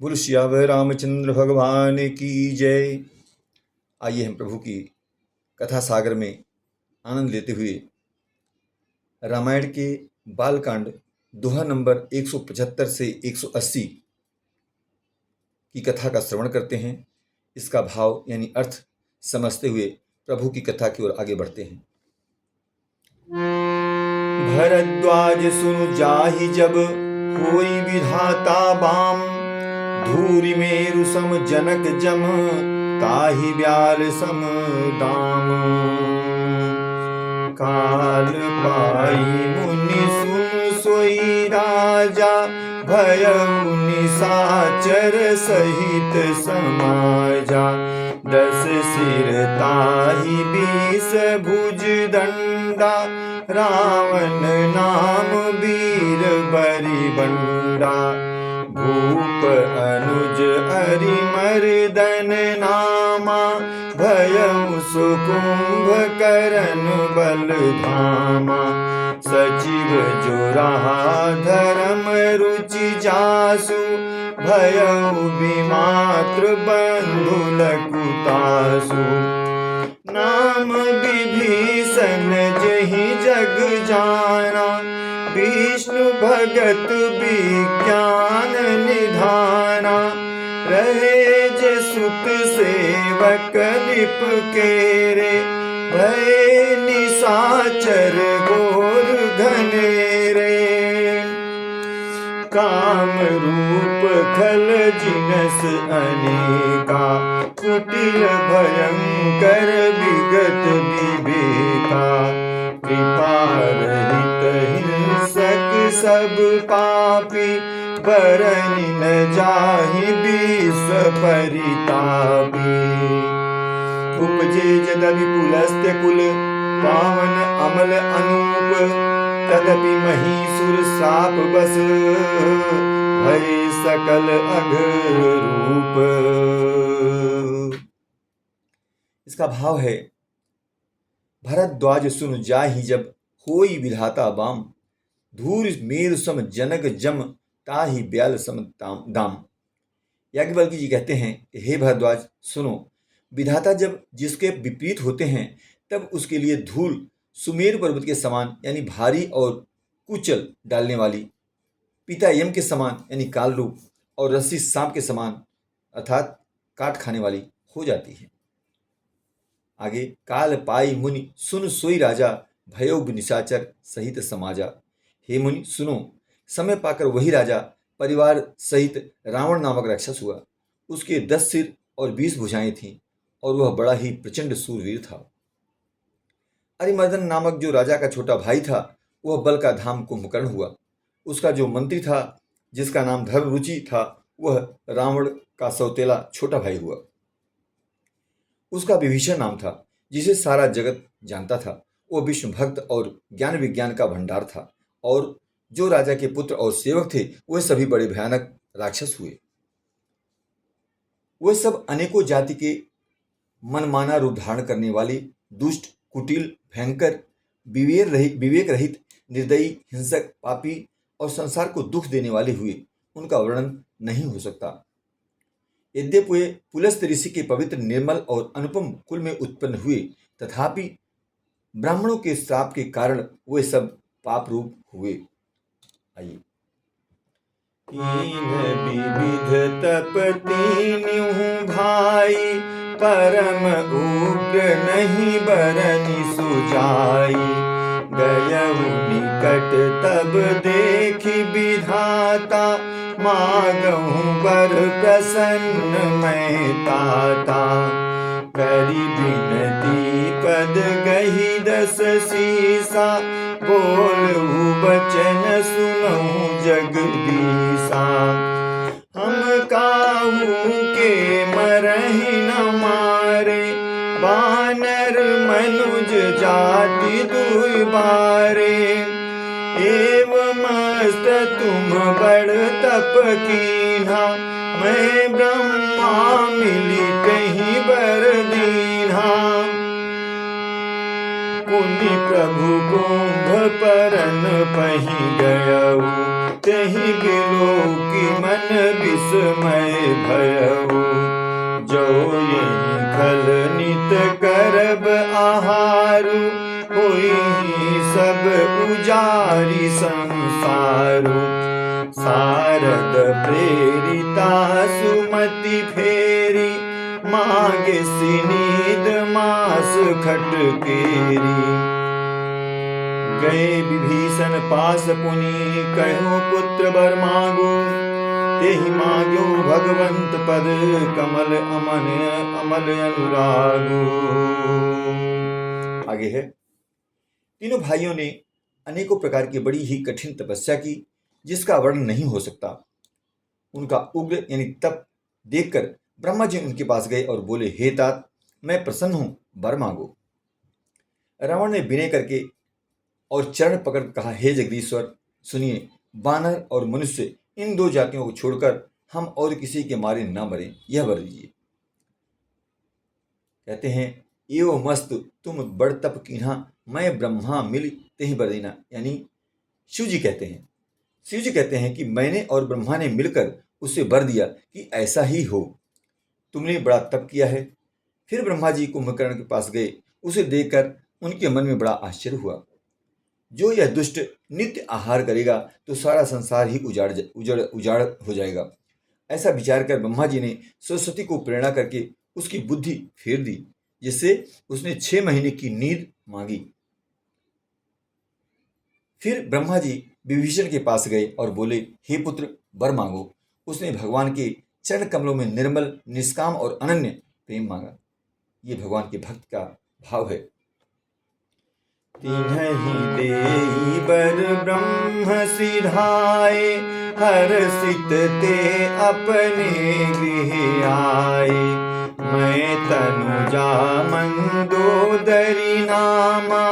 बोलो सियावर रामचंद्र भगवान की जय। आइए हम प्रभु की कथा सागर में आनंद लेते हुए रामायण के बालकांड दोहा नंबर 175 से 180 की कथा का श्रवण करते हैं। इसका भाव यानी अर्थ समझते हुए प्रभु की कथा की ओर आगे बढ़ते हैं। भरद्वाज सुनु जाहि जब होई विधाता बाम, धूरि मेरु सम जनक जम ताहि ब्याल सम दाम। काल पाई मुनि सुन सोई राजा, भयउ निशाचर सहित समाजा। 10 सिर ताहि 20 भुज दंडा, रावण नाम वीर बरिबंडा। भूप अनुज अरिमर्दन नामा, भयउ सुकुंभ करण बल धामा। सचिव जो रहा धर्म रुचि जासु, भयउ विमात्र बंधु लकुतासु। नाम विभीषण जहि जग जाना, विष्णु भगत विज्ञान निधाना। रहे जे सुत सेवक निप केरे, भय निशाचर घोर घनेरे। काम रूप खल जिनस अनेका, कुटिल भयंकर विगत विवेका। कृपा रहित हिंसक सब पापी, बरनि न जाहि विश्व परितापी। उपजे जदपि पुलस्त्य कुल, पावन अमल अनूप। तदपि महीसुर श्राप बस, भय सकल अघ रूप। इसका भाव है, भरद्वाज सुन जाहि जब होई विधाता बाम, धूर मेरु सम जनक जम ताहि ब्याल सम दाम। याज्ञवल्क्य जी कहते हैं, हे भरद्वाज सुनो, विधाता जब जिसके विपरीत होते हैं तब उसके लिए धूल सुमेरु पर्वत के समान यानी भारी और कुचल डालने वाली, पिता यम के समान यानी काल रूप, और रस्सी सांप के समान अर्थात काट खाने वाली हो जाती है। आगे, काल पाई मुनि सुन सोई राजा, भयउ निशाचर सहित समाजा। हे मुनि सुनो, समय पाकर वही राजा परिवार सहित रावण नामक राक्षस हुआ। उसके 10 सिर और 20 भुजाएं थीं और वह बड़ा ही प्रचंड सूरवीर था। अरिमर्दन नामक जो राजा का छोटा भाई था, वह बल का धाम कुंभकर्ण हुआ। उसका जो मंत्री था, जिसका नाम धर्मरुचि था, वह रावण का सौतेला छोटा भाई हुआ। उसका विभीषण नाम था, जिसे सारा जगत जानता था। वह विष्णु भक्त और ज्ञान विज्ञान का भंडार था। और जो राजा के पुत्र और सेवक थे, वे सभी बड़े भयानक राक्षस हुए। वे सब अनेकों जाति के मनमाना रूप धारण करने वाली, दुष्ट, कुटिल, भयंकर, विवेक रहित, निर्दयी, हिंसक, पापी और संसार को दुख देने वाले हुए। उनका वर्णन नहीं हो सकता। यद्यपि वे पुलस्त्य ऋषि के पवित्र, निर्मल और अनुपम कुल में उत्पन्न हुए, तथापि ब्राह्मणों के श्राप के कारण वे सब पाप रूप हुए। आइए, तीन विविध तप तीन्हु भाई, परम उग्र नहीं बरनि सुजाई। गयउ निकट तब देखि विधाता, मांगहु वर प्रसन्न मैं ताता। करि बिनती पद गही 10 सीसा, बोलहु बचन सुनहु जगदीसा। हम काहू के मरहि न मारे, वानर मनुज जाति दुई बारे। एवमस्त तुम बड़ तप कीन्हा, मैं ब्रह्मा मिली कहीं बर दीन्हा। पुनि प्रभु कुंभ परन पहि गयऊ, तेहि बिलो की मन विस्मय भयउ। जो यही खल नित करब आहारु, होई सब उजारी संसारु। सारद प्रेरिता सुमति फेरी, मांगे सिनीद मास खटकेरी। गए विभीषण पास पुनि, कहो पुत्र वर मांगो। तेहि मांग्यो भगवंत पद, कमल अमल अनुरागो। आगे है, तीनों भाइयों ने अनेकों प्रकार की बड़ी ही कठिन तपस्या की, जिसका वर्णन नहीं हो सकता। उनका उग्र यानी तप देखकर ब्रह्मा जी उनके पास गए और बोले, हे तात, मैं प्रसन्न हूं, वर मांगो। रावण ने विनय करके और चरण पकड़ कहा, हे जगदीश्वर, सुनिए, बानर और मनुष्य इन दो जातियों को छोड़कर हम और किसी के मारे न मरें, यह वर दीजिए। कहते हैं, एवो मस्त तुम बड़ तप कीन्हा, मैं ब्रह्मा मिल तेहि वर देना। यानी शिव जी कहते हैं कि मैंने और ब्रह्मा ने मिलकर उसे वर दिया कि ऐसा ही हो। तुमने बड़ा तप किया है। फिर ब्रह्मा जी कुंभकर्ण के पास गए। उसे देखकर उनके मन में बड़ा आश्चर्य हुआ। जो यह दुष्ट नित्य आहार करेगा तो सारा संसार ही उजाड़ हो जाएगा। ऐसा विचार कर ब्रह्मा जी ने सरस्वती को प्रेरणा करके उसकी बुद्धि फेर दी, जिससे उसने 6 महीने की नींद मांगी। फिर ब्रह्मा जी विभीषण के पास गए और बोले, हे पुत्र, वर मांगो। उसने भगवान के चरण कमलों में निर्मल, निष्काम और अनन्य प्रेम मांगा। ये भगवान के भक्त का भाव है। तिन्हि देई बर ब्रह्म सिधाए, हर्षित ते अपने गृह आए। मैं तनुजा मंदोदरी नामा,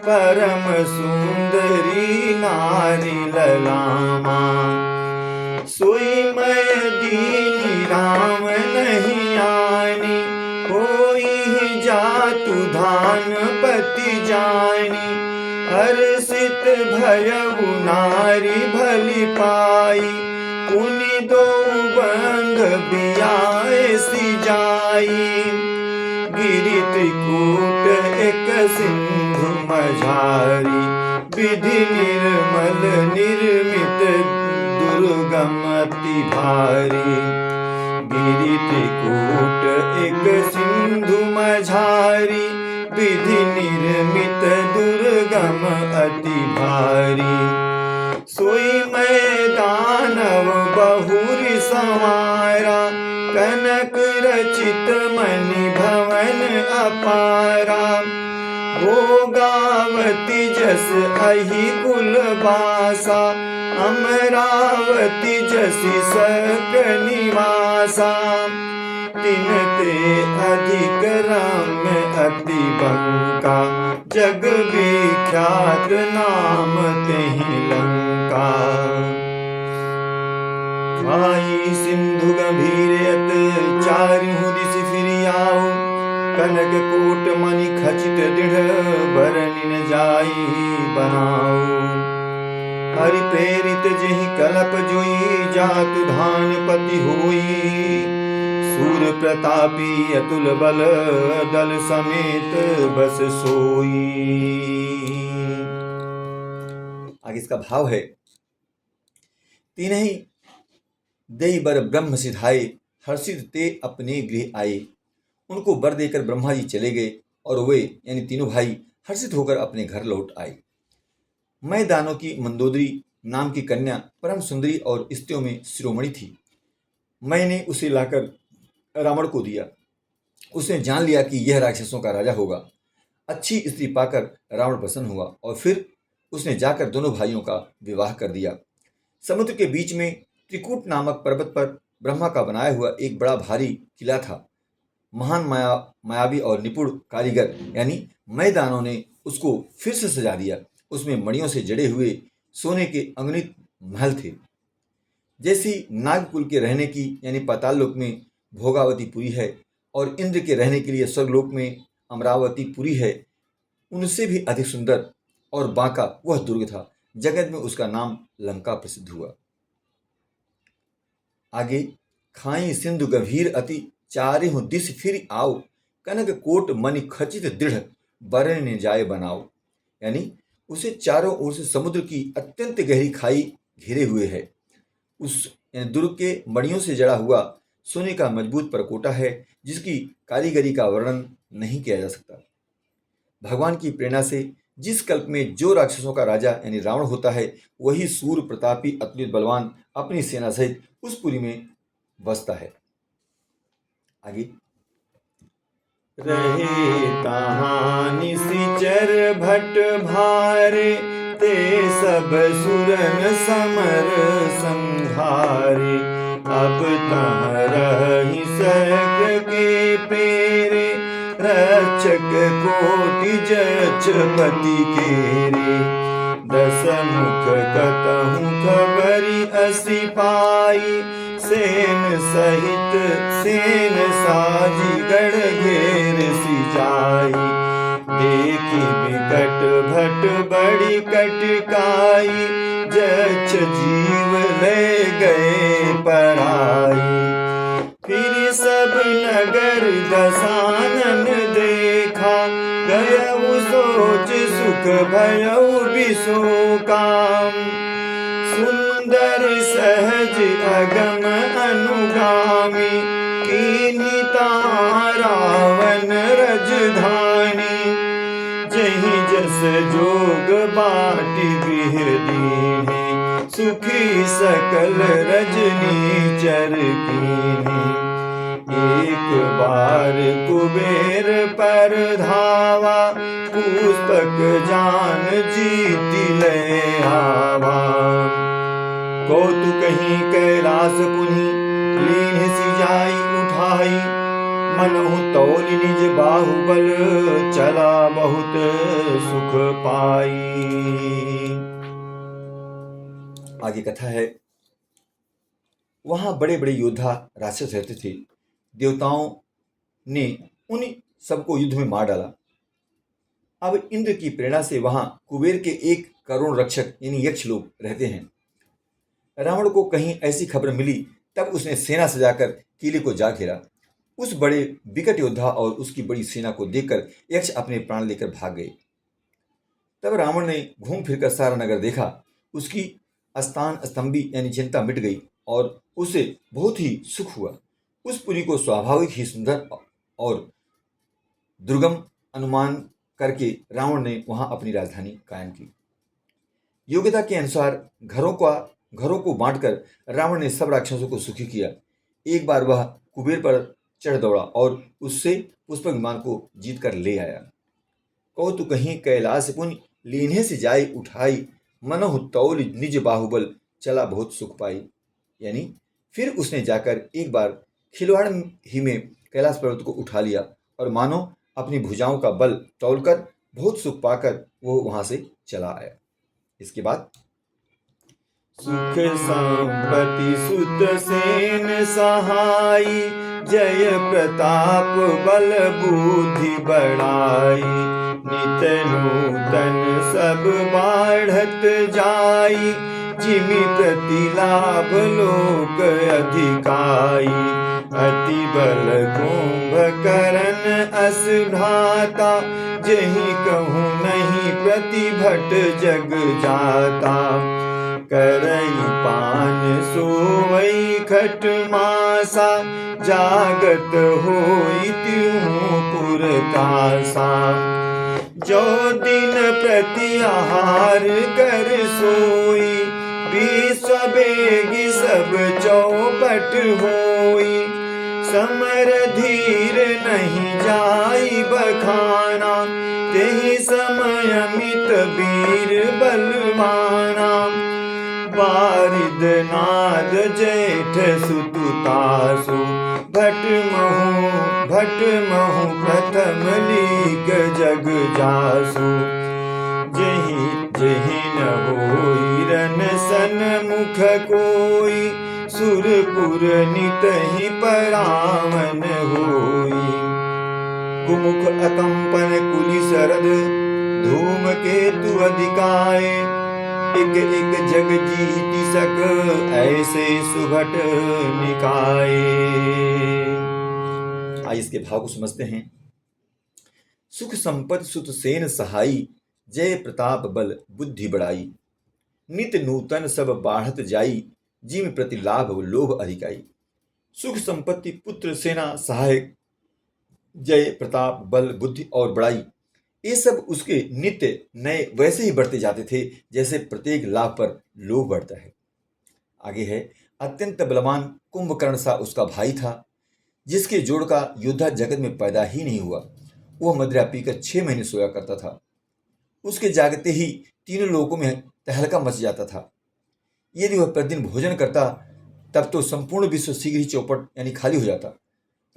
परम सुंदरी नारी ललामा। सोई मैं दीनी राम नहीं आनी, होई जातु धान पति जानी। हर्षित भयउ नारी भली पाई, पुनि दो बंध बियाए सी जाई। गिरि त्रिकूट एक सिंधु मझारी, विधि निर्मल निर्मित दुर्गम अति भारी। गिरि त्रिकूट एक सिंधु मझारी, विधि निर्मित दुर्गम अति भारी। सोई मैं दानव बहुरी संवारा, कनक रचित मणि भवन अपारा। भोगावती जस अहि कुल बासा, अमरावती जसि सक निवासा। तिनते अधिक रम्य अति बंका, जग विख्यात नाम तेहि लंका। आई सिंधु गंभीर चारिहु दिसि फिरि आऊ, कनक कोट मणि खचित दृढ़ बरनि न जाई बनाऊ। हरि प्रेरित जेहि कलप जोई, जातु धान पति होई। सूर प्रतापी अतुल बल, दल समेत बस सोई। आगे इसका भाव है, तीनहि देई बर ब्रह्म सिधाए, हर्षित ते अपने गृह आए। उनको वर देकर ब्रह्मा जी चले गए और वे यानी तीनों भाई हर्षित होकर अपने घर लौट आए। मैं दानों की मंदोदरी नाम की कन्या परम सुंदरी और स्त्रियों में शिरोमणि थी। मैंने उसे लाकर रावण को दिया। उसने जान लिया कि यह राक्षसों का राजा होगा। अच्छी स्त्री पाकर रावण प्रसन्न हुआ और फिर उसने जाकर दोनों भाइयों का विवाह कर दिया। समुद्र के बीच में त्रिकूट नामक पर्वत पर ब्रह्मा का बनाया हुआ एक बड़ा भारी किला था। महान मायावी और निपुण कारीगर यानी मैदानों ने उसको फिर से सजा दिया। उसमें मणियों से जड़े हुए सोने के अगणित महल थे। जैसी नागकुल के रहने की यानी पाताल लोक में भोगावतीपुरी है और इंद्र के रहने के लिए स्वर्गलोक में अमरावतीपुरी है, उनसे भी अधिक सुंदर और बांका वह दुर्ग था। जगत में उसका नाम लंका प्रसिद्ध हुआ। आगे खाई सिंधु गंभीर अति चारिहु दिस फिर आओ, कनक कोट मणि खचित दृढ़ बरन न जाय बनाओ। यानी उसे चारों ओर से समुद्र की अत्यंत गहरी खाई घिरे हुए है। उस दुर्ग के मणियों से जड़ा हुआ सोने का मजबूत परकोटा है, जिसकी कारीगरी का वर्णन नहीं किया जा सकता। भगवान की प्रेरणा से जिस कल्प में जो राक्षसों का राजा यानी रावण होता है, वही सूर प्रतापी अतुलित बलवान अपनी सेना सहित उस पुरी में बसता है। आगे रहे तहाँ निशिचर भट भारे, ते सब सुरन समर संहारे। अब तहाँ रही सक के प्रेरे, रक्षक कोटि जक्षपति केरे। दस मुख कतहु खबरि असी पाई, सेन सहित सेन साजी गढ़ घेर सिजाई। देखी बिकट भट बड़ी कटकाई, जक्ष जीव ले गए पराई। फिर सब नगर दसानन देखा, गयउ सोच सुख भयउ बिसोकाम। सुंदर सहज अगम अनुगामी, कीन्ही तां रावण रजधानी। जहि जस जोग बाटी गृह दीन्ही, सुखी सकल रजनी चर कीन्ही। एक बार कुबेर पर धावा, पुस्तक जान जीति ले आवा। कौतुक ही कैलास पुनि लीन्ह सिजाई उठाई, मनहु तौलि निज बाहुबल चला बहुत सुख पाई। आगे कथा है, वहां बड़े बड़े योद्धा राक्षस रहते थे। देवताओं ने उन सबको युद्ध में मार डाला। अब इंद्र की प्रेरणा से वहां कुबेर के 1 करोड़ रक्षक यानी यक्ष लोग रहते हैं। रावण को कहीं ऐसी खबर मिली, तब उसने सेना सजाकर किले को जा घेरा। उस बड़े विकट योद्धा और उसकी बड़ी सेना को देखकर यक्ष अपने प्राण लेकर भाग गए। तब रावण ने घूम फिरकर सारा नगर देखा। उसकी अस्तान स्तंभी यानी चिंता मिट गई और उसे बहुत ही सुख हुआ। उस पुरी को स्वाभाविक ही सुंदर और दुर्गम अनुमान करके रावण ने वहां अपनी राजधानी कायम की। योग्यता के अनुसार घरों को बांटकर रावण ने सब राक्षसों को सुखी किया। एक बार वह कुबेर पर चढ़ दौड़ा और उससे पुष्पक विमान को जीत कर ले आया। कौतुक ही कैलास पुनि लीन्हे से जाई उठाई, मनहु तौलि निज बाहुबल चला बहुत सुख पाई। यानी फिर उसने जाकर एक बार खिलवाड़ ही में कैलाश पर्वत को उठा लिया और मानो अपनी भुजाओं का बल तौलकर बहुत सुख पाकर वो वहां से चला आया। इसके बाद सुख संपत्ति सुत सेन सहाई, जय प्रताप बल बुद्धि बढ़ाई। नित नूतन सब बाढ़त जाई, जिमि प्रति लाभ लोक अधिकाई। अति बल कुंभकर्ण अस भ्राता, जहि कहूँ नहीं प्रतिभट जग जाता। करई पान सोई खट मासा, जागत होई त्यों पुर कासा। जो दिन प्रति आहार कर सोई, विश्व बेगी सब चौपट होई। समर धीर नहीं जाई बखाना, तेहि समय मित वीर बलवाना। बारिद नाद जेठ सुतुतासु, भट महु प्रथम लीक जग जासु। जेहि न होई रन सन मुख कोई, सुरपुर नितहि परावन होई। कुमुख अकंपन कुलि शरद, धूम केतु अधिकाए। एक एक जग जीति सक ऐसे सुभट निकाय। आइए इसके भाव को समझते हैं। सुख संपद सुत सेन सहाई, जय प्रताप बल बुद्धि बढ़ाई। नित नूतन सब बाढ़त जाई, जिम प्रति लाभ लोभ अधिकाई। सुख संपत्ति पुत्र सेना सहायक जय प्रताप बल बुद्धि और बड़ाई, ये सब उसके नित्य नए वैसे ही बढ़ते जाते थे जैसे प्रत्येक लाभ पर लोभ बढ़ता है। आगे है, अत्यंत बलवान कुंभकर्ण सा उसका भाई था, जिसके जोड़ का योद्धा जगत में पैदा ही नहीं हुआ। वह मदिरा पीकर 6 महीने सोया करता था। उसके जागते ही तीनों लोकों में तहलका मच जाता था। यदि वह प्रतिदिन भोजन करता तब तो संपूर्ण विश्व शीघ्र ही चौपट यानी खाली हो जाता।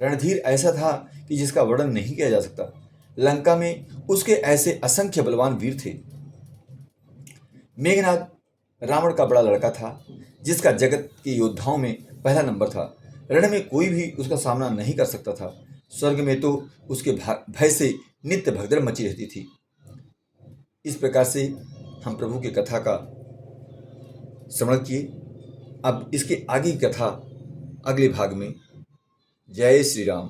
रणधीर ऐसा था कि जिसका वर्णन नहीं किया जा सकता। लंका में उसके ऐसे असंख्य बलवान वीर थे। मेघनाद रावण का बड़ा लड़का था, जिसका जगत के योद्धाओं में पहला नंबर था। रण में कोई भी उसका सामना नहीं कर सकता था। स्वर्ग में तो उसके भय से नित्य भगदड़ मची रहती थी। इस प्रकार से हम प्रभु की कथा का श्रवण किए। अब इसके आगे की कथा अगले भाग में। जय श्री राम।